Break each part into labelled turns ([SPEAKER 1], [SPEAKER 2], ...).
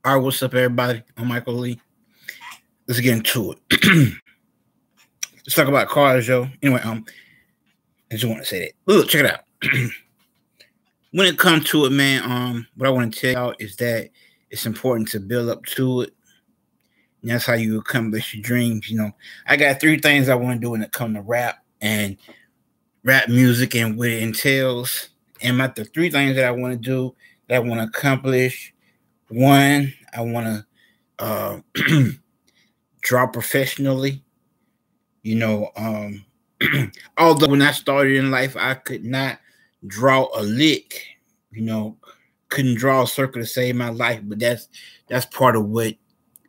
[SPEAKER 1] All right, what's up, everybody? I'm Michael Lee. Let's get into it. Let's talk about cars, yo. Anyway, I just want to say that. Look, check it out. When it comes to it, man, what I want to tell y'all is that it's important to build up to it. And that's how you accomplish your dreams. I got three things I want to do when it comes to rap and rap music and what it entails. And the three things that I want to do, that I want to accomplish. One, I want to draw professionally. Although when I started in life, I could not draw a lick, couldn't draw a circle to save my life, but that's part of what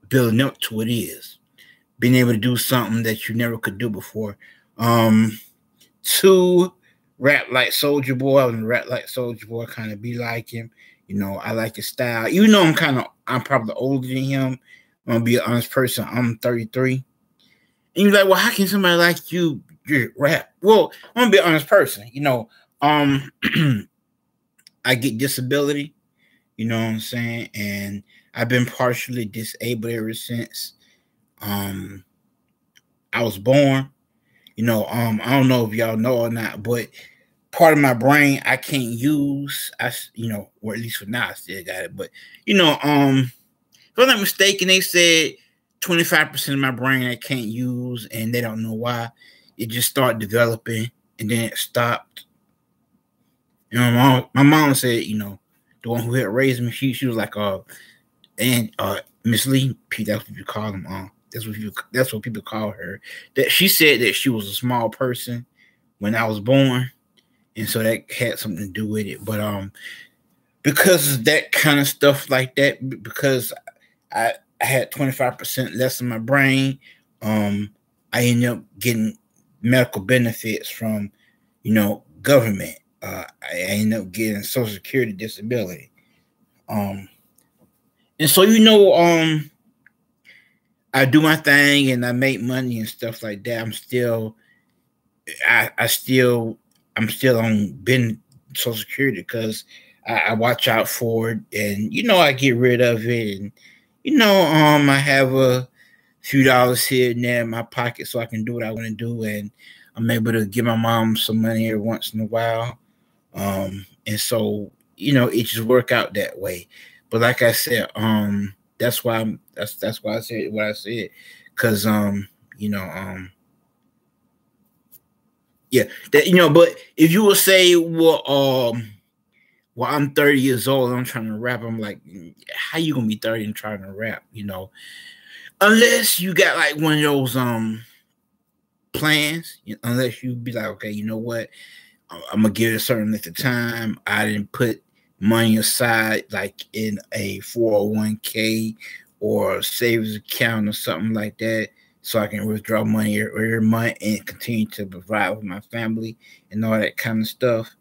[SPEAKER 1] building up to it is. Being able to do something that you never could do before. Two, rap like Soulja Boy. I was gonna rap like Soulja Boy, kind of be like him. I like his style. Even though I'm probably older than him. I'm gonna be an honest person. I'm 33. And you're like, well, how can somebody like you rap? Well, I'm gonna be an honest person. I get disability, you know what I'm saying? And I've been partially disabled ever since I was born. I don't know if y'all know or not, but part of my brain I can't use. Or at least for now I still got it. But if I'm not mistaken, they said 25% of my brain I can't use, and they don't know why. It just started developing, and then it stopped. My mom said, the one who had raised me, she was like, and Miss Lee, that's what you call them. That's what people call her. That she said that she was a small person when I was born, and so that had something to do with it. But because of that kind of stuff like that, because I had 25% less in my brain, I ended up getting medical benefits from, government. I ended up getting Social Security disability. And so, I do my thing and I make money and stuff like that. I'm still on Social Security because I watch out for it, and I get rid of it, and I have a few dollars here and there in my pocket so I can do what I want to do, and I'm able to give my mom some money every once in a while. And so, it just work out that way. But like I said, that's why that's why I said what I said. Cause yeah, but if you will say, well, I'm 30 years old and I'm trying to rap, I'm like, how you gonna be 30 and trying to rap, Unless you got like one of those plans, unless you be like, okay, you know what? I'm gonna give it a certain length of time. I didn't put money aside like in a 401k or a savings account or something like that, so I can withdraw money every month and continue to provide with my family and all that kind of stuff.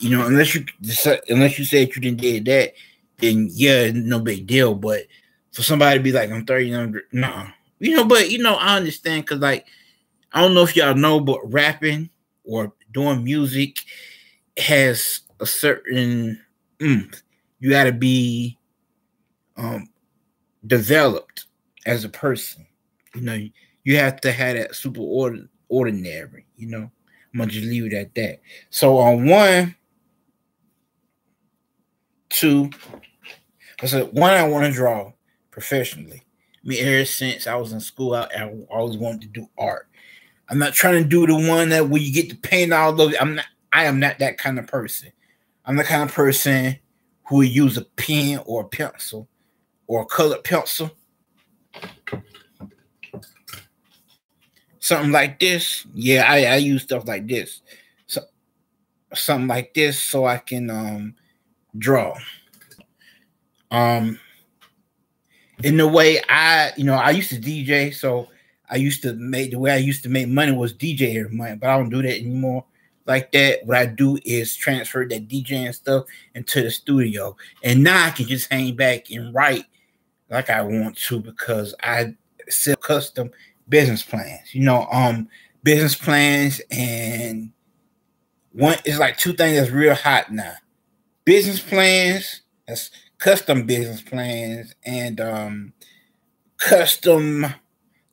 [SPEAKER 1] Unless you said you didn't did that, then yeah, no big deal. But for somebody to be like, I'm 30, no, but I understand, because like, I don't know if y'all know, but rapping or doing music has a certain you got to be developed as a person. You have to have that super ordinary. I'm gonna just leave it at that. So on 1, 2, I said, one, I want to draw professionally. Ever since I was in school, I always wanted to do art. I'm not trying to do the one that where you get to paint all over. I am not that kind of person. I'm the kind of person who would use a pen or a pencil or a colored pencil. Something like this. Yeah, I use stuff like this. So something like this so I can draw. In the way I used to DJ, so the way I used to make money was DJ every month, but I don't do that anymore like that. What I do is transfer that DJing stuff into the studio, and now I can just hang back and write like I want to, because I sell custom business plans. Business plans, and one is like two things that's real hot now. Business plans, that's custom business plans, and custom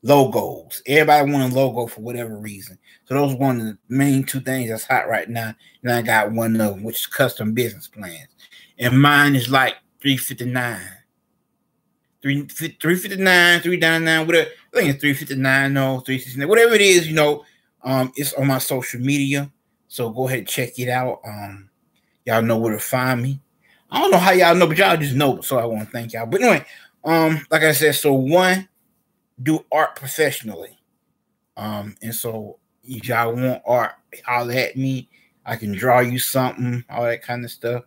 [SPEAKER 1] logos. Everybody want a logo for whatever reason. So those are one of the main two things that's hot right now. And I got one of them, which is custom business plans. And mine is like $359. $359, $399, whatever. I think it's $359, no, $369, whatever it is, it's on my social media. So go ahead and check it out. Y'all know where to find me. I don't know how y'all know, but y'all just know. So I want to thank y'all. But anyway, like I said, so one, do art professionally. And so if y'all want art, holler at me. I can draw you something, all that kind of stuff.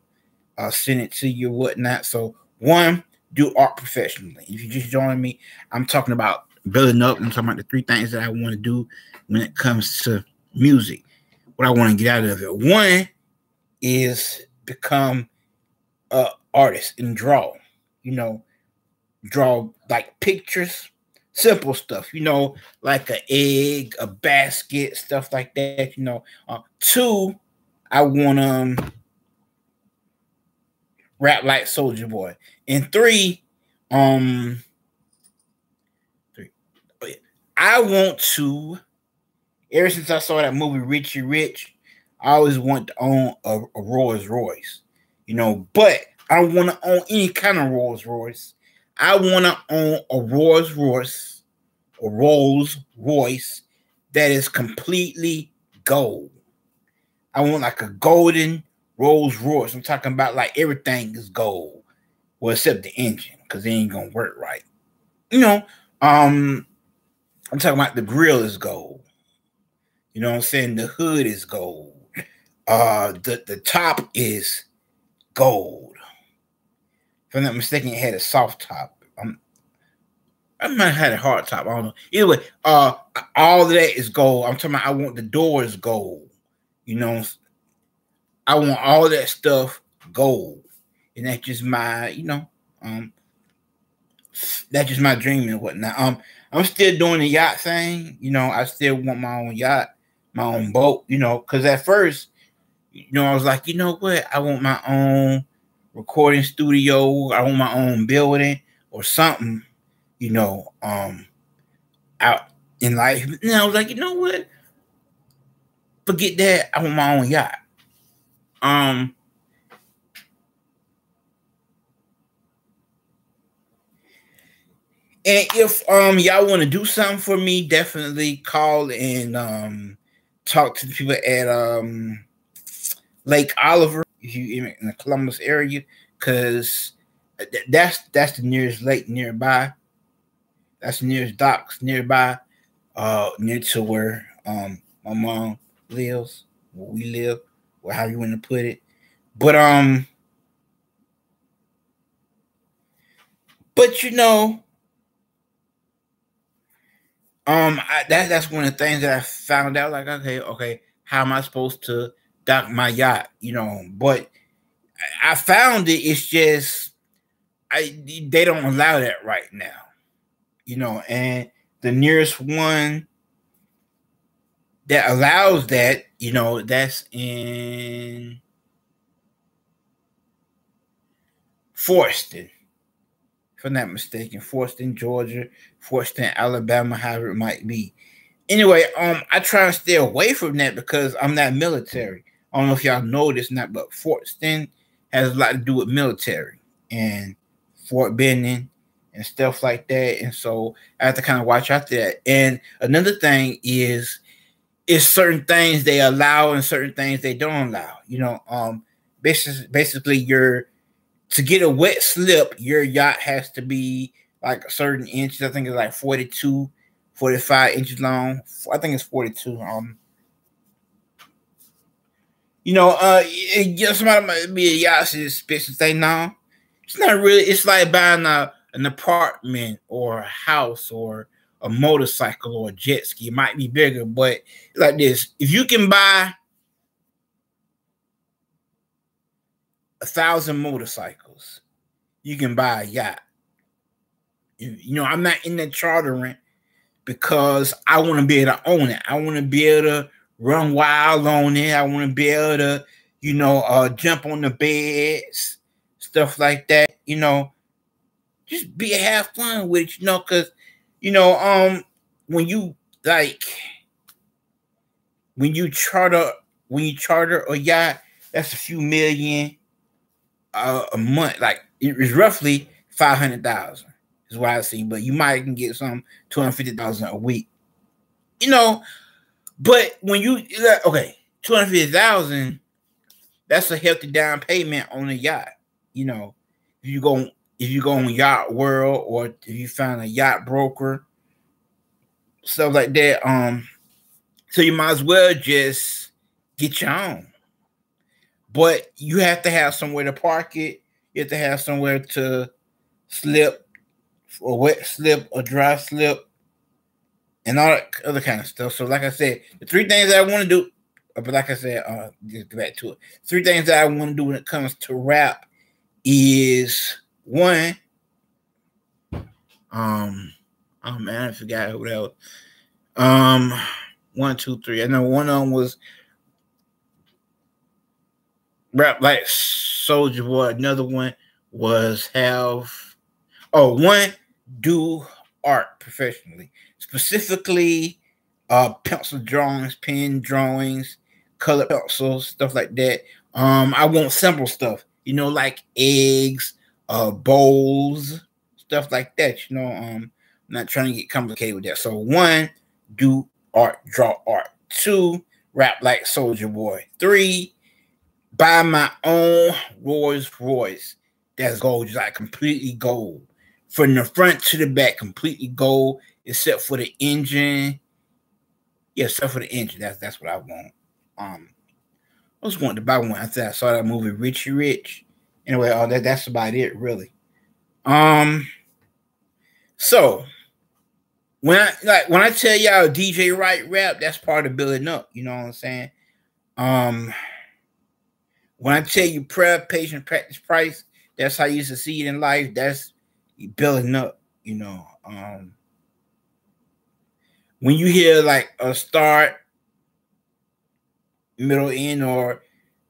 [SPEAKER 1] I'll send it to you, whatnot. So one, do art professionally. If you just join me, I'm talking about building up. I'm talking about the three things that I want to do when it comes to music. What I want to get out of it. One is become an artist and draw. Draw like pictures, simple stuff. Like an egg, a basket, stuff like that. Two, I want to rap like Soulja Boy. And three, I want to, ever since I saw that movie Richie Rich, I always want to own a Rolls Royce, but I don't want to own any kind of Rolls Royce. I want to own a Rolls Royce that is completely gold. I want like a golden Rolls Royce. I'm talking about like everything is gold. Well, except the engine, because it ain't gonna work right. I'm talking about the grill is gold. You know what I'm saying? The hood is gold. The top is gold. If I'm not mistaken, it had a soft top. I might have had a hard top. I don't know. Either way, all of that is gold. I'm talking about I want the doors gold. I want all that stuff gold. And that's just my, that's just my dream and whatnot. I'm still doing the yacht thing. I still want my own yacht, my own boat, because at first, I was like, what? I want my own recording studio. I want my own building or something, out in life. And I was like, what? Forget that. I want my own yacht. And if y'all want to do something for me, definitely call and talk to the people at Lake Oliver if you in the Columbus area, because that's the nearest lake nearby. That's the nearest docks nearby, near to where my mom lives, where we live, or how you want to put it. But that's one of the things that I found out. Like, okay, how am I supposed to dock my yacht? But I found it's just they don't allow that right now. And the nearest one that allows that, that's in Forston. If I'm not mistaken, Forston, Georgia, Forston, Alabama, however it might be. Anyway, I try to stay away from that because I'm not military. I don't know if y'all know this or not, but Forston has a lot to do with military and Fort Benning and stuff like that. And so I have to kind of watch out there. And another thing is certain things they allow and certain things they don't allow. Basically to get a wet slip, your yacht has to be like a certain inches. I think it's like 42, 45 inches long. I think it's 42. Somebody might be a yacht special thing now. It's not really. It's like buying an apartment or a house or a motorcycle or a jet ski. It might be bigger, but like this, if you can buy 1,000 motorcycles, you can buy a yacht. I'm not in the chartering because I want to be able to own it. I want to be able to run wild on it. I want to be able to, jump on the beds, stuff like that. just have fun with it, because when you like when you charter a yacht, that's a few million a month. Like it's roughly 500,000 is what I see, but you might can get some 250,000 a week. But when you 250,000, that's a healthy down payment on a yacht. If you go on Yacht World, or if you find a yacht broker, stuff like that. So you might as well just get your own. But you have to have somewhere to park it. You have to have somewhere to slip, or wet slip, or dry slip, and all that other kind of stuff. So, like I said, the three things that I want to do, but like I said, just get back to it. Three things that I want to do when it comes to rap is one. Oh man, I forgot who that was. 1, 2, 3. I know one of them was rap like Soulja Boy. Another one was one, do art professionally, specifically pencil drawings, pen drawings, color pencils, stuff like that. I want simple stuff, like eggs, bowls, stuff like that. I'm not trying to get complicated with that. So one, do art, draw art. 2, rap like Soulja Boy. 3, buy my own Rolls Royce. That's gold, just like completely gold. From the front to the back, completely gold, except for the engine. Yeah, except for the engine. That's what I want. I was wanting to buy one after I saw that movie Richie Rich. Anyway, that's about it, really. So when I tell y'all DJ Wright rap, that's part of building up. You know what I'm saying? When I tell you prayer, patience, practice, price, that's how you succeed in life. That's building up. When you hear like a start, middle, end, or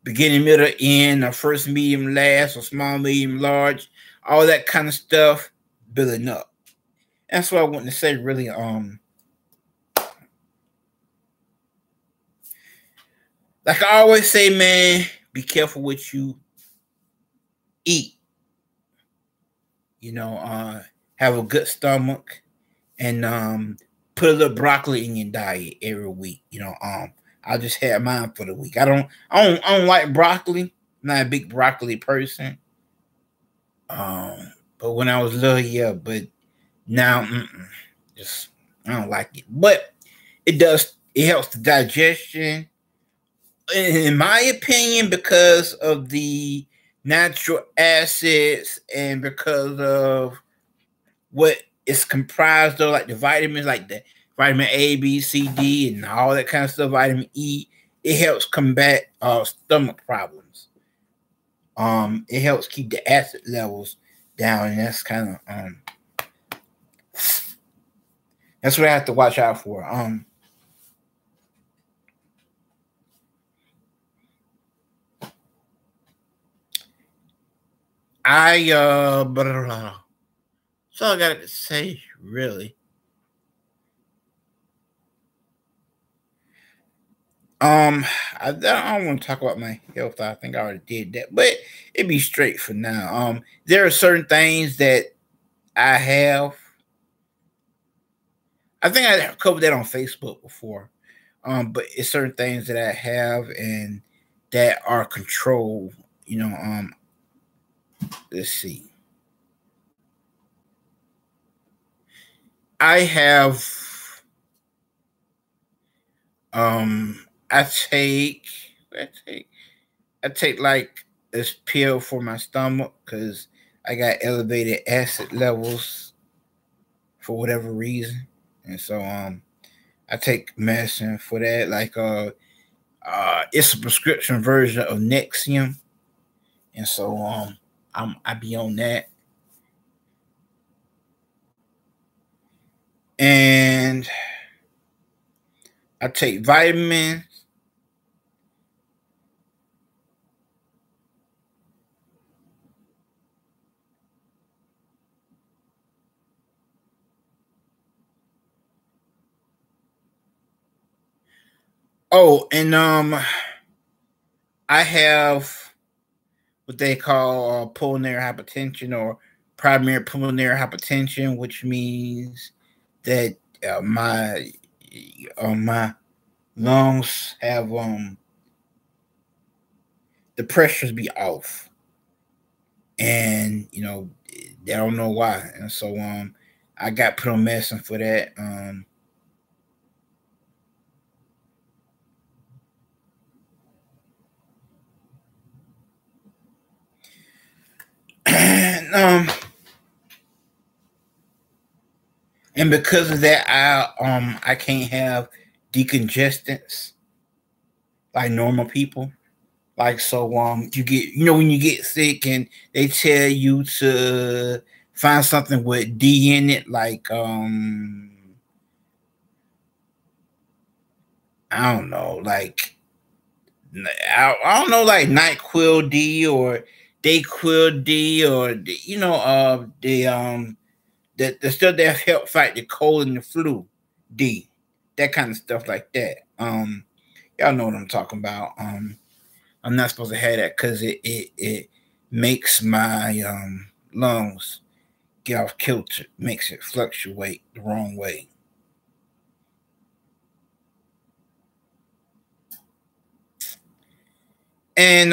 [SPEAKER 1] beginning, middle, end, or first, medium, last, or small, medium, large, all that kind of stuff, building up. That's what I want to say, really. Like I always say, man, be careful what you eat. Have a good stomach, and put a little broccoli in your diet every week. I'll just have mine for the week. I don't like broccoli. I'm not a big broccoli person. But when I was little, yeah. But now, just I don't like it. But it does. It helps the digestion, in my opinion, because of the natural acids and because of what it's comprised of, like the vitamins, like the vitamin A, B, C, D, and all that kind of stuff, vitamin E. It helps combat stomach problems. It helps keep the acid levels down, and that's kind of that's what I have to watch out for. So I got to say, really. I don't want to talk about my health. I think I already did that, but it'd be straight for now. There are certain things that I have. I think I covered that on Facebook before. But it's certain things that I have and that are controlled. Let's see. I have. I take like this pill for my stomach because I got elevated acid levels for whatever reason, and so I take medicine for that. Like it's a prescription version of Nexium, and so I be on that, and I take vitamins. Oh, and I have what they call pulmonary hypertension or primary pulmonary hypertension, which means that my lungs have the pressures be off, and they don't know why, and so I got put on medicine for that. And, and because of that, I can't have decongestants like normal people. Like so, you get when you get sick and they tell you to find something with D in it, like I don't know, like I don't know, like Nyquil D or Dayquil D or the stuff that help fight the cold and the flu D, that kind of stuff like that. Y'all know what I'm talking about. I'm not supposed to have that because it makes my lungs get off kilter, makes it fluctuate the wrong way. And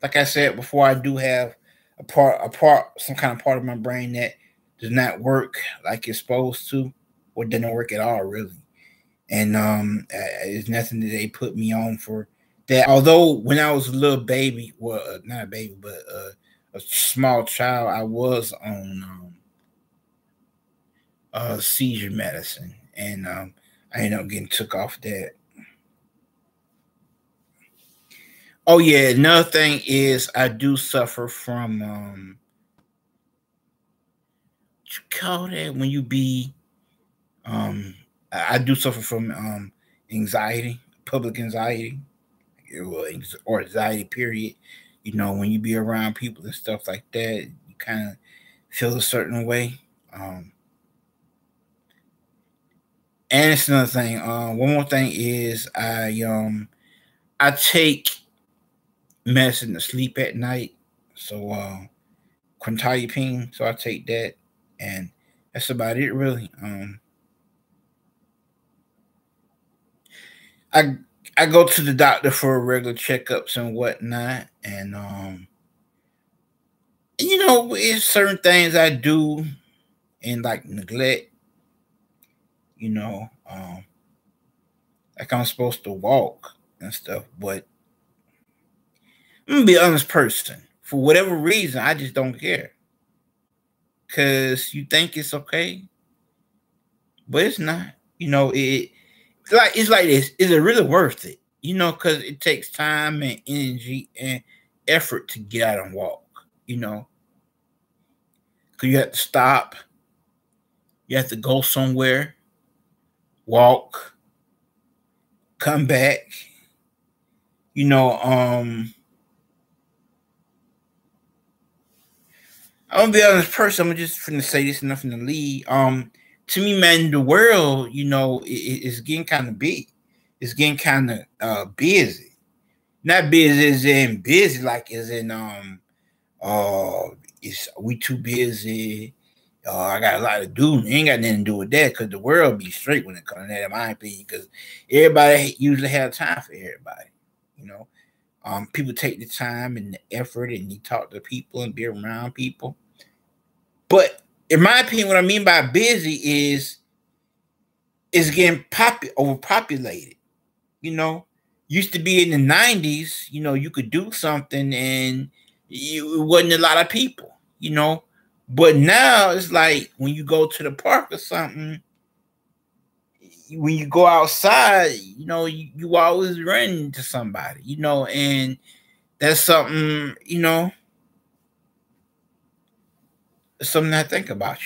[SPEAKER 1] like I said before, I do have some kind of part of my brain that does not work like it's supposed to, or doesn't work at all, really. And it's nothing that they put me on for that. Although when I was a little baby, well, not a baby, but a small child, I was on seizure medicine, and I ended up getting took off that. Oh yeah, another thing is I do suffer from what you call that when you be I do suffer from anxiety, public anxiety, or anxiety period. When you be around people and stuff like that, you kind of feel a certain way. And it's another thing. One more thing is I take medicine to sleep at night. So quintiapine. So I take that, and that's about it, really. I I go to the doctor for regular checkups and whatnot, and it's certain things I do and like neglect. You know, like I'm supposed to walk and stuff, but I'm gonna be an honest person. For whatever reason, I just don't care. Cause you think it's okay, but it's not. It's like this. Is it really worth it? Because it takes time and energy and effort to get out and walk. You know, because you have to stop. You have to go somewhere, walk, come back. You know, I'm gonna be an honest person. I'm just finna say this, nothing to lead. To me, man, the world, is getting kind of big. It's getting kind of busy. Not busy as in busy, like as in it's we too busy. I got a lot to do. It ain't got nothing to do with that because the world be straight when it comes to that, in my opinion. Because everybody usually have time for everybody. You know, people take the time and the effort and you talk to people and be around people. But in my opinion, what I mean by busy is it's getting overpopulated. You know, used to be in the '90s. You could do something and it wasn't a lot of people. But now it's like when you go to the park or something, when you go outside, you always run into somebody, and that's something, something I think about.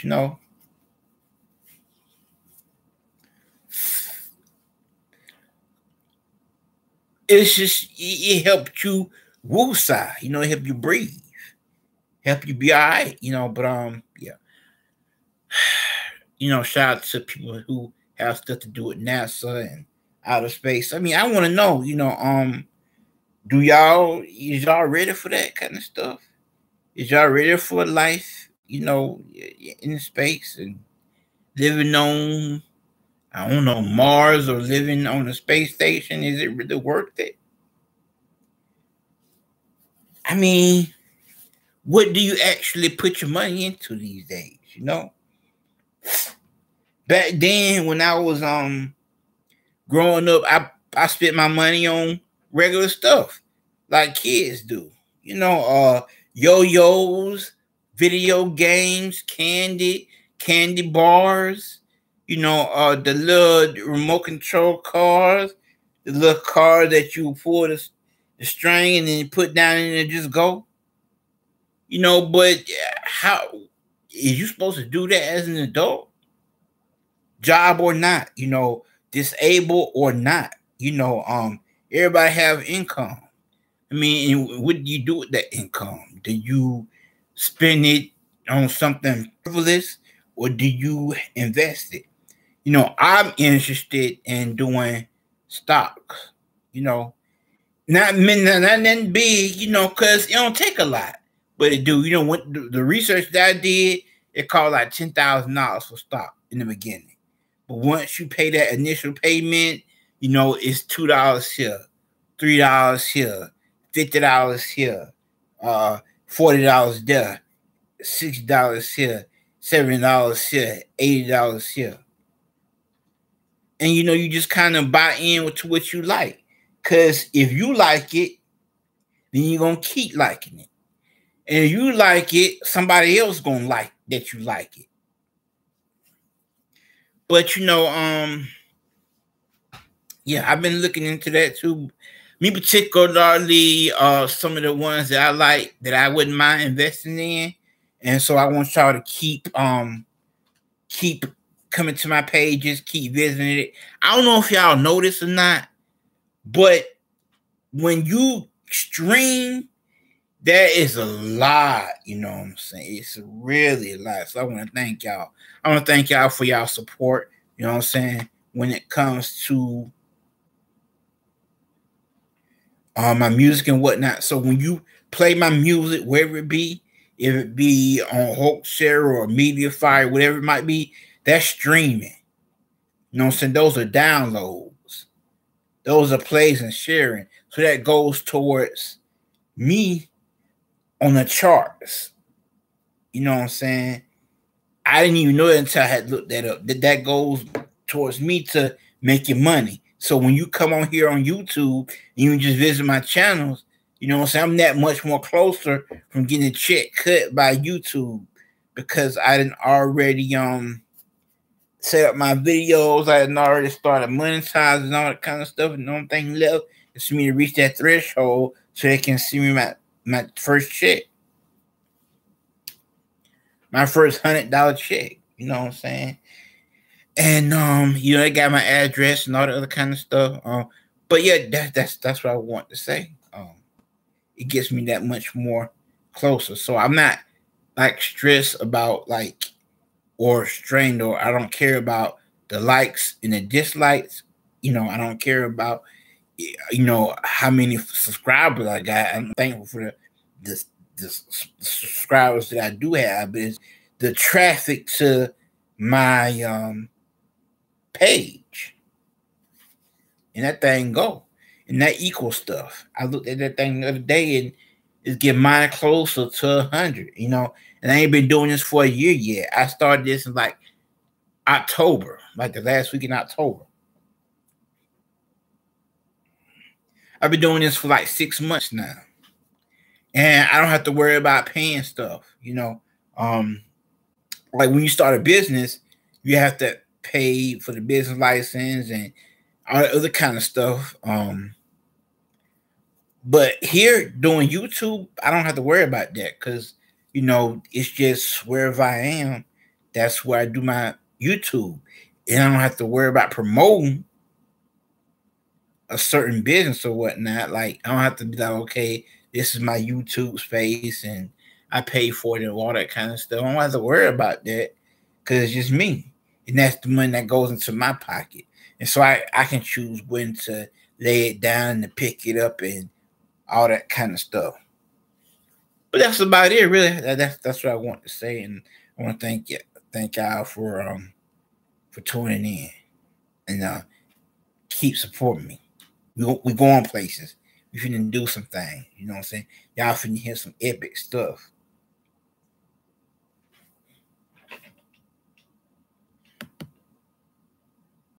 [SPEAKER 1] It's just it helped you woosah, it help you breathe, help you be all right, but yeah. Shout out to people who have stuff to do with NASA, and outer space. I mean, I want to know, is y'all ready for that kind of stuff? Is y'all ready for life, in space and living on, I don't know, Mars or living on a space station? Is it really worth it? I mean, what do you actually put your money into these days? Back then when I was growing up, I spent my money on regular stuff like kids do. Yo-yos, video games, candy bars, the little remote control cars, the little car that you pull the string and then you put down and it just go. But how is you supposed to do that as an adult? Job or not, disabled or not, everybody have income. I mean, what do you do with that income? Do you spend it on something frivolous or do you invest it? I'm interested in doing stocks, not nothing big, because it don't take a lot, but it do. What the research that I did, it cost like $10,000 for stock in the beginning. But once you pay that initial payment, it's $2 here, $3 here, $50 here, $40 there, $60 here, $70 here, $80 here. And you just kind of buy in to what you like. Because if you like it, then you're gonna keep liking it. And if you like it, somebody else gonna like that you like it. But yeah, I've been looking into that too. Me particularly, some of the ones that I like that I wouldn't mind investing in, and so I want y'all to keep coming to my pages, keep visiting it. I don't know if y'all know this or not, but when you stream, there is a lot, you know what I'm saying? It's really a lot. So I want to thank y'all. I want to thank y'all for y'all support, you know what I'm saying, when it comes to my music and whatnot. So when you play my music, wherever it be, if it be on Hoaxshare or Mediafire, whatever it might be, that's streaming. You know what I'm saying? Those are downloads. Those are plays and sharing. So that goes towards me on the charts. You know what I'm saying? I didn't even know it until I had looked that up. That goes towards me to making money. So when you come on here on YouTube and you just visit my channels, you know what I'm saying? I'm that much more closer from getting a check cut by YouTube because I didn't already set up my videos. I had already started monetizing and all that kind of stuff. And the only thing left is for me to reach that threshold so they can see me my first check. My first $100 check. You know what I'm saying? And I got my address and all the other kind of stuff. But yeah, that's what I want to say. It gets me that much more closer. So I'm not like stressed about or strained, or I don't care about the likes and the dislikes. I don't care about how many subscribers I got. I'm thankful for the subscribers that I do have, but it's the traffic to my page, and that thing go, and that equals stuff. I looked at that thing the other day, and it's getting mine closer to 100. And I ain't been doing this for a year yet. I started this in like October, like the last week in October. I've been doing this for like 6 months now, and I don't have to worry about paying stuff. Like when you start a business, you have to pay for the business license and all the other kind of stuff. But here doing YouTube, I don't have to worry about that because it's just wherever I am, that's where I do my YouTube, and I don't have to worry about promoting a certain business or whatnot. Like I don't have to be like, okay, this is my YouTube space and I pay for it and all that kind of stuff. I don't have to worry about that because it's just me. And that's the money that goes into my pocket. And so I can choose when to lay it down and to pick it up and all that kind of stuff. But that's about it, really. That's what I want to say, and I want to thank y'all for tuning in and keep supporting me. We going places. We finna do some things. You know what I'm saying? Y'all finna hear some epic stuff.